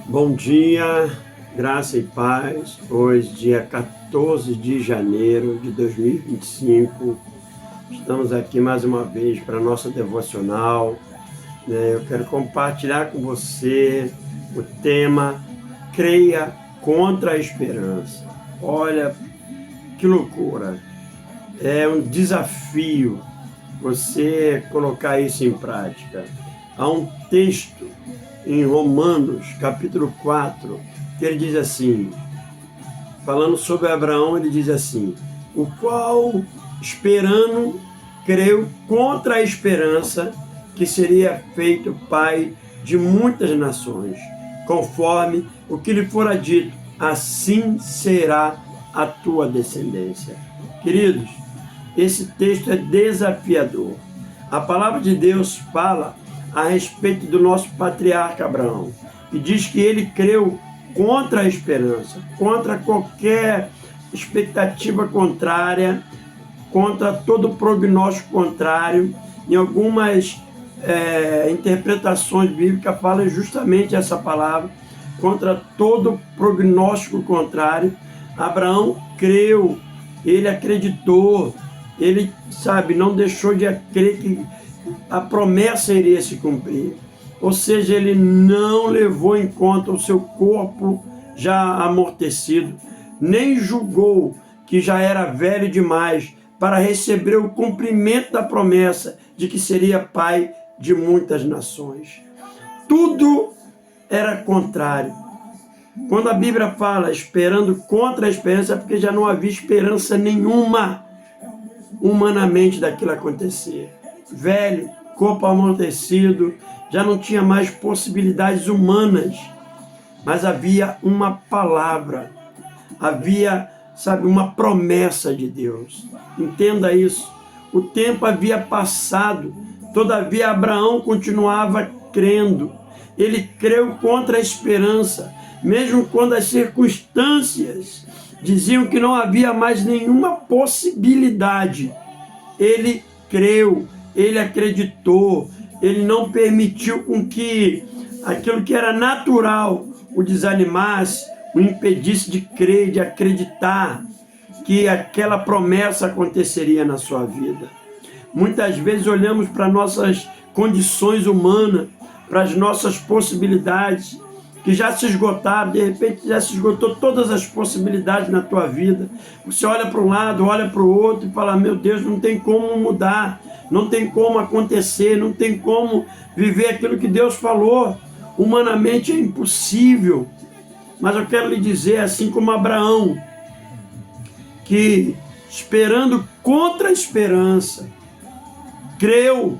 Bom dia, graça e paz. Hoje, dia 14 de janeiro de 2025, estamos aqui mais uma vez para a nossa devocional. Eu quero compartilhar com você o tema Creia contra a Esperança. Olha que loucura! É um desafio você colocar isso em prática. Há um texto em Romanos, capítulo 4, que ele diz assim, falando sobre Abraão, ele diz assim, o qual, esperando, creu contra a esperança que seria feito pai de muitas nações, conforme o que lhe fora dito, assim será a tua descendência. Queridos, esse texto é desafiador. A palavra de Deus fala a respeito do nosso patriarca Abraão, e diz que ele creu contra a esperança, contra qualquer expectativa contrária, contra todo prognóstico contrário. Em algumas interpretações bíblicas falam justamente essa palavra, contra todo prognóstico contrário. Abraão creu, ele acreditou, ele, não deixou de crer que a promessa iria se cumprir. Ou seja, ele não levou em conta o seu corpo já amortecido, nem julgou que já era velho demais para receber o cumprimento da promessa de que seria pai de muitas nações. Tudo era contrário. Quando a Bíblia fala esperando contra a esperança, é porque já não havia esperança nenhuma humanamente daquilo acontecer. Velho, corpo amortecido, já não tinha mais possibilidades humanas, mas havia uma palavra, havia, uma promessa de Deus. Entenda isso. O tempo havia passado, todavia Abraão continuava crendo. Ele creu contra a esperança, mesmo quando as circunstâncias diziam que não havia mais nenhuma possibilidade. Ele creu, ele acreditou, ele não permitiu com que aquilo que era natural o desanimasse, o impedisse de crer, de acreditar que aquela promessa aconteceria na sua vida. Muitas vezes olhamos para nossas condições humanas, para as nossas possibilidades, que já se esgotaram, de repente já se esgotou todas as possibilidades na tua vida. Você olha para um lado, olha para o outro e fala, meu Deus, não tem como mudar, não tem como acontecer, não tem como viver aquilo que Deus falou. Humanamente é impossível. Mas eu quero lhe dizer, assim como Abraão, que esperando contra a esperança, creu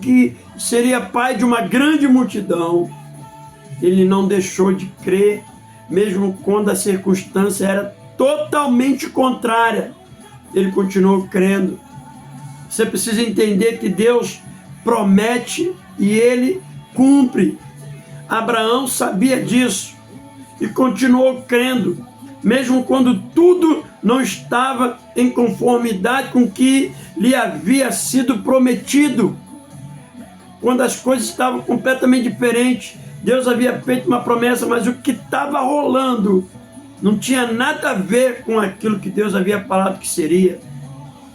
que seria pai de uma grande multidão. Ele não deixou de crer, mesmo quando a circunstância era totalmente contrária. Ele continuou crendo. Você precisa entender que Deus promete e Ele cumpre. Abraão sabia disso e continuou crendo, mesmo quando tudo não estava em conformidade com o que lhe havia sido prometido. Quando as coisas estavam completamente diferentes, Deus havia feito uma promessa, mas o que estava rolando não tinha nada a ver com aquilo que Deus havia falado que seria.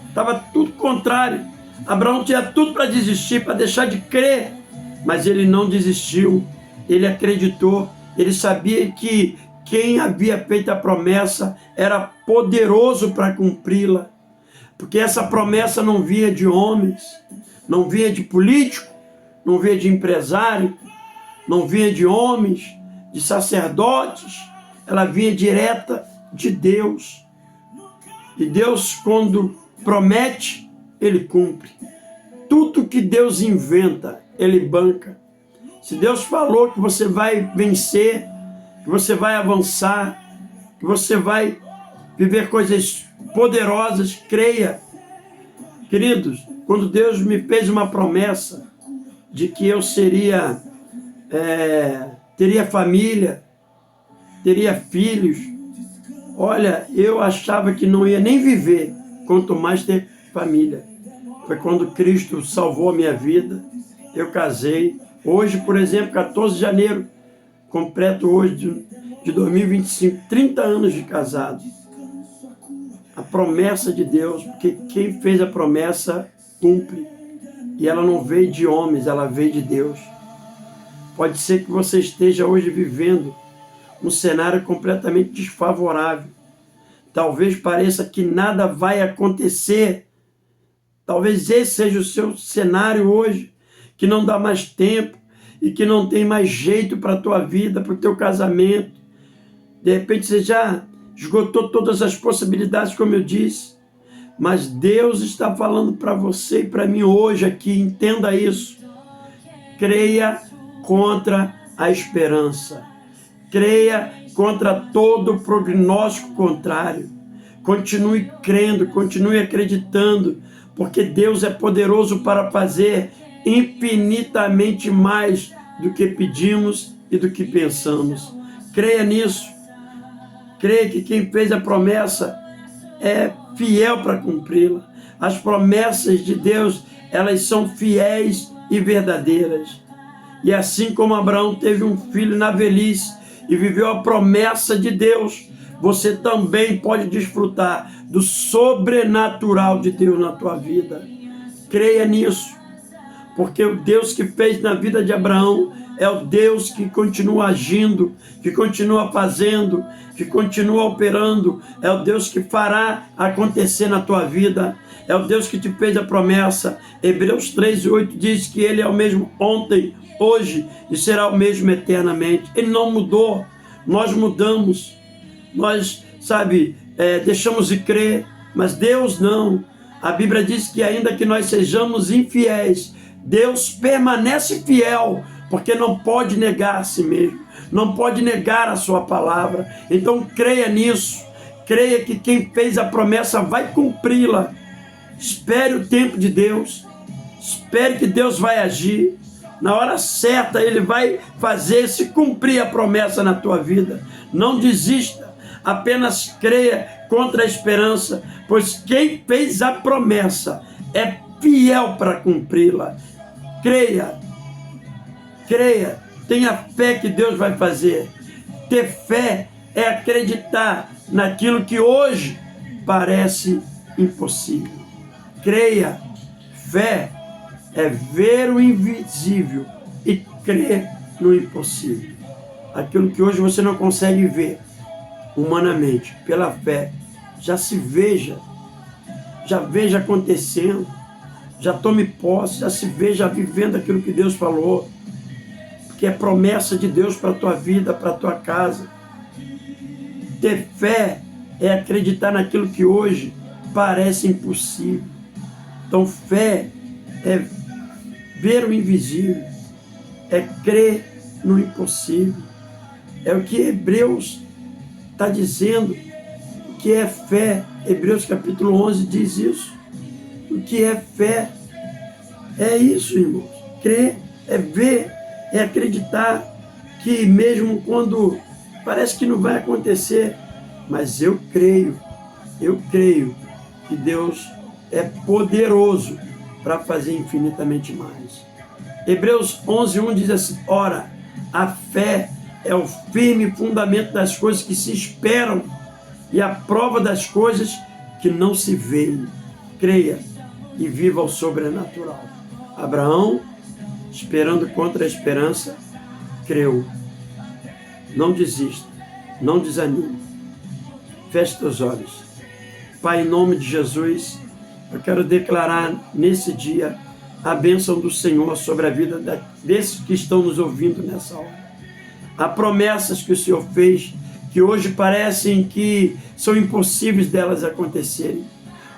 Estava tudo contrário. Abraão tinha tudo para desistir, para deixar de crer, mas ele não desistiu. Ele acreditou, ele sabia que quem havia feito a promessa era poderoso para cumpri-la, porque essa promessa não vinha de homens, não vinha de político, não vinha de empresário, não vinha de homens, de sacerdotes, ela vinha direta de Deus. E Deus, quando promete, Ele cumpre. Tudo que Deus inventa, Ele banca. Se Deus falou que você vai vencer, que você vai avançar, que você vai viver coisas poderosas, creia. Queridos, quando Deus me fez uma promessa de que eu teria família, teria filhos, olha, eu achava que não ia nem viver, quanto mais ter família. Foi quando Cristo salvou a minha vida, eu casei. Hoje, por exemplo, 14 de janeiro, completo hoje de 2025, 30 anos de casado. A promessa de Deus, porque quem fez a promessa cumpre. E ela não veio de homens, ela veio de Deus. Pode ser que você esteja hoje vivendo um cenário completamente desfavorável. Talvez pareça que nada vai acontecer. Talvez esse seja o seu cenário hoje, que não dá mais tempo e que não tem mais jeito para a tua vida, para o teu casamento. De repente você já esgotou todas as possibilidades, como eu disse. Mas Deus está falando para você e para mim hoje aqui, entenda isso. Creia contra a esperança. Creia contra todo prognóstico contrário. Continue crendo, continue acreditando, porque Deus é poderoso para fazer infinitamente mais do que pedimos e do que pensamos. Creia nisso. Creia que quem fez a promessa é fiel para cumpri-la. As promessas de Deus, elas são fiéis e verdadeiras. E assim como Abraão teve um filho na velhice e viveu a promessa de Deus, você também pode desfrutar do sobrenatural de Deus na tua vida. Creia nisso, porque o Deus que fez na vida de Abraão é o Deus que continua agindo, que continua fazendo, que continua operando. É o Deus que fará acontecer na tua vida. É o Deus que te fez a promessa. Hebreus 3:8 diz que Ele é o mesmo ontem, hoje e será o mesmo eternamente. Ele não mudou, nós mudamos. Nós, deixamos de crer, mas Deus não. A Bíblia diz que ainda que nós sejamos infiéis, Deus permanece fiel, porque não pode negar a si mesmo, não pode negar a sua palavra. Então creia nisso, creia que quem fez a promessa vai cumpri-la. Espere o tempo de Deus, espere que Deus vai agir. Na hora certa Ele vai fazer se cumprir a promessa na tua vida. Não desista, apenas creia contra a esperança, pois quem fez a promessa é fiel para cumpri-la. Creia, tenha fé que Deus vai fazer. Ter fé é acreditar naquilo que hoje parece impossível. Creia, fé é ver o invisível e crer no impossível. Aquilo que hoje você não consegue ver humanamente, pela fé, já veja acontecendo, já tome posse, já se veja vivendo aquilo que Deus falou, porque é promessa de Deus para a tua vida, para a tua casa. Ter fé é acreditar naquilo que hoje parece impossível. Então fé é ver o invisível, é crer no impossível. É o que Hebreus está dizendo, o que é fé. Hebreus capítulo 11 diz isso. O que é fé? É isso, irmãos. Crer é ver, é acreditar que mesmo quando parece que não vai acontecer, mas eu creio que Deus é poderoso para fazer infinitamente mais. Hebreus 11:1 diz assim: ora, a fé é o firme fundamento das coisas que se esperam e a prova das coisas que não se veem. Creia e viva o sobrenatural. Abraão, esperando contra a esperança, creu. Não desista, não desanime. Feche teus olhos. Pai, em nome de Jesus, eu quero declarar nesse dia a bênção do Senhor sobre a vida desses que estão nos ouvindo nessa hora. Há promessas que o Senhor fez que hoje parecem que são impossíveis delas acontecerem.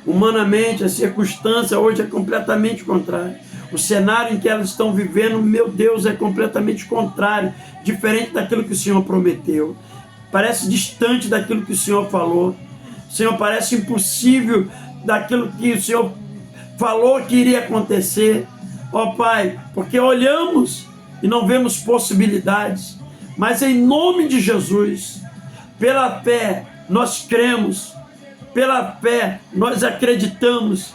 Humanamente, a circunstância hoje é completamente contrária. O cenário em que elas estão vivendo, meu Deus, é completamente contrário, diferente daquilo que o Senhor prometeu. Parece distante daquilo que o Senhor falou. Senhor, parece impossível daquilo que o Senhor falou que iria acontecer. Ó Pai, porque olhamos e não vemos possibilidades, mas em nome de Jesus, pela fé nós cremos, pela fé nós acreditamos.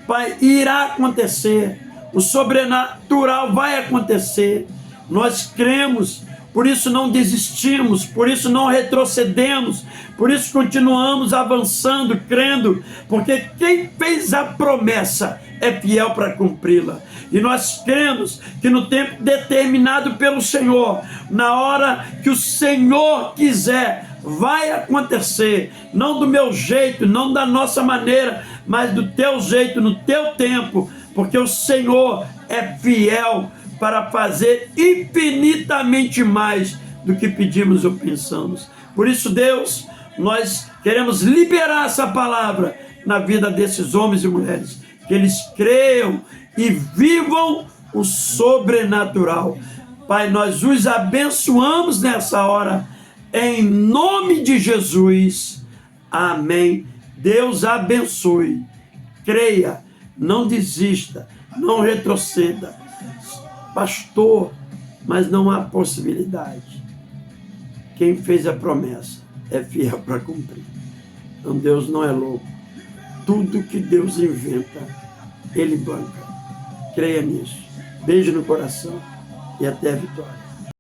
Pai, irá acontecer, o sobrenatural vai acontecer. Nós cremos por isso não desistimos, por isso não retrocedemos, por isso continuamos avançando, crendo, porque quem fez a promessa é fiel para cumpri-la. E nós cremos que no tempo determinado pelo Senhor, na hora que o Senhor quiser, vai acontecer, não do meu jeito, não da nossa maneira, mas do teu jeito, no teu tempo, porque o Senhor é fiel para fazer infinitamente mais do que pedimos ou pensamos. Por isso, Deus, nós queremos liberar essa palavra na vida desses homens e mulheres, que eles creiam e vivam o sobrenatural. Pai, nós os abençoamos nessa hora, em nome de Jesus. Amém. Deus abençoe. Creia, não desista, não retroceda. Pastor, mas não há possibilidade. Quem fez a promessa é fiel para cumprir. Então Deus não é louco. Tudo que Deus inventa, Ele banca. Creia nisso. Beijo no coração e até a vitória.